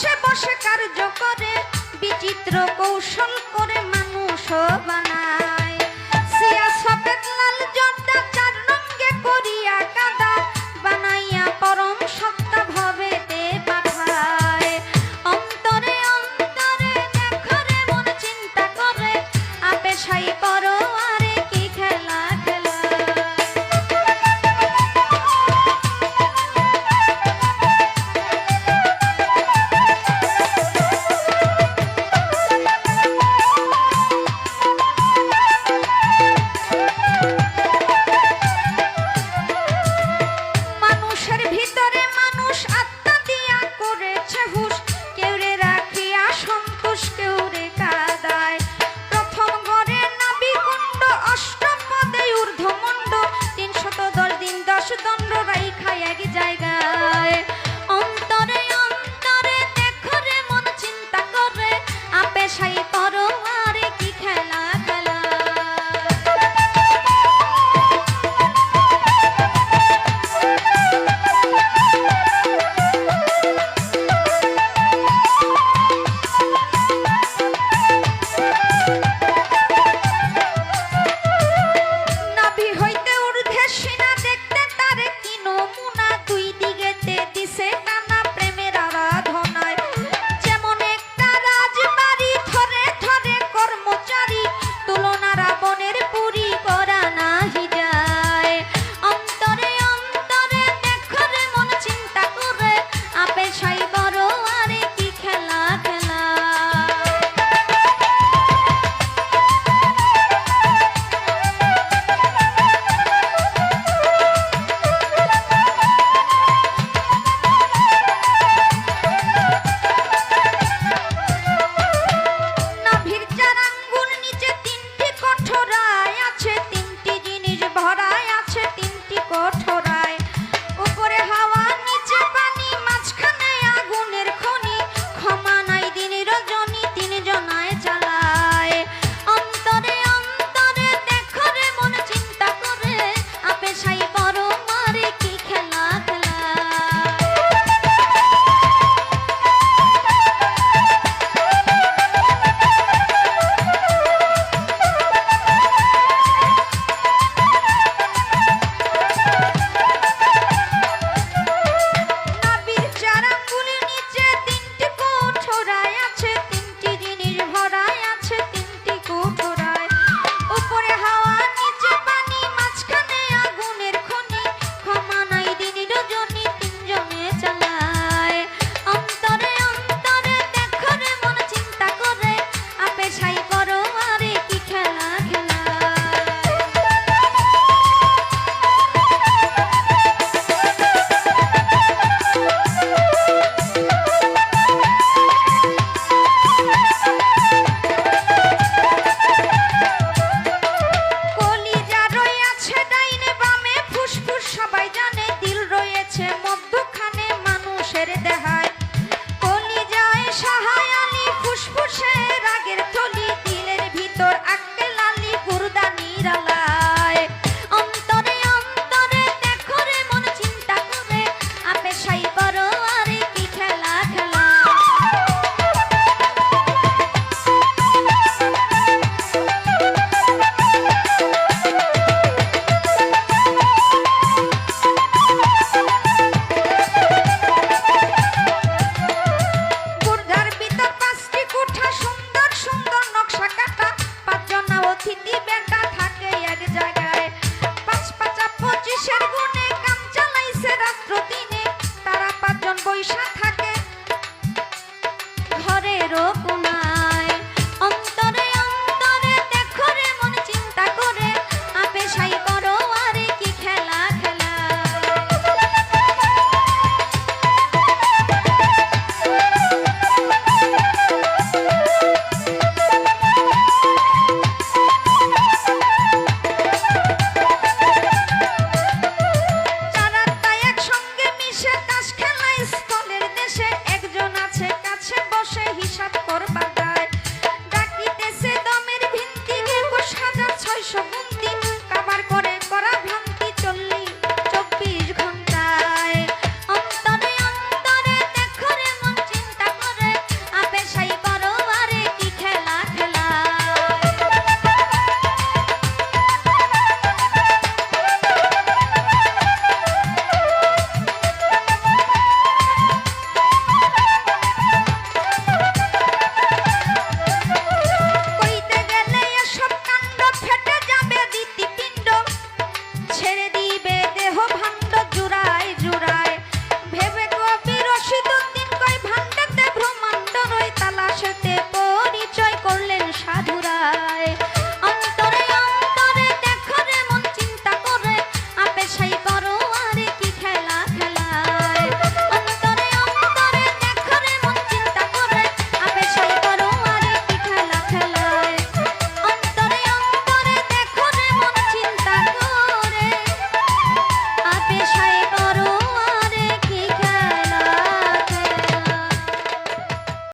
বসে বসে কার্য করে বিচিত্র কৌশল করে মানুষ বানায় সিয়া সফেদ লাল জর্দা চার রঙে করিয়া কাদা বানাইয়া পরম সত্তা ভবেতে পাঠায় অন্তরে অন্তরে দেখো রে মন চিন্তা করে আপে সাই পরো আরে কি খেলা খেলা দণ্ড রাইখা এক জায়গায় অন্তরে অন্তরে দেখো রে মন চিন্তা করে আপে সাই পরো আরে কি খেলা খেলা নাভি হইতে ঊর্ধ্বে সিনা দেখতে তারে কি নমুনা দুই দিকেতে দিছে নানা প্রেমের আরাধনায় যেমন একটা রাজবাড়ি ধরে ধরে কর্মচারী তুলনা রাবণের পুরী করা নাহি যায় অন্তরে অন্তরে দেখো রে মন চিন্তা করে আপে সাই বড় আরে কি খেলা খেলা নাভির চার আঙ্গুল নিচে তিনটি কঠোরায় আছে তিনটি জিনিস ভরায় আছে তিনটি কঠোরায় উপরে হাওয়া নিচে পানি মাঝখানে আগুনের খনি ক্ষমা নাই দিন রজনী তিনজনায় চালায় অন্তরে অন্তরে দেখো রে মন চিন্তা করে আপে সাই বড় মারে কি খেলা খেলা নাভির চার আঙ্গুলের নিচে তিনটি কঠোরায় আছে তিনটি জিনিস ভরায় আছে তিনটি কঠোরায় উপরে হাওয়া নিচে পানি মাঝখানে আগুনের খনি ক্ষমা নাই দিন রজনী তিনজনে চালায় অন্তরে অন্তরে দেখো রে মন চিন্তা করে আপে সাই করো আরে কি খেলা খেলা কলিজা রয়েছে ডাইনে বামে ফুসফুস সবাই জানে দিল রয়েছে মধ্যখানে মানুষের দেহায় কলিজায় সাহায় আলি ফুসফুসে রাগের থলি দিলের ভিতর আক্কেল আলি গুরদা নিরালায় অন্তরে অন্তরে দেখো রে মন চিন্তা করে আপে সাই বড় আরে কি খেলা খেলা গুর্ধার ভিতর পাঁচটি কুঠা সুন্দর সুন্দর নকশা কাটা পাঁচজনা অতিথি বেটা থাকে এক জায়গায় পাঁচ পাঁচা 25-এর গুণে কাম চালাইছে রাত্র দিনে তারা পাঁচজন বৈশা থাকে ঘরের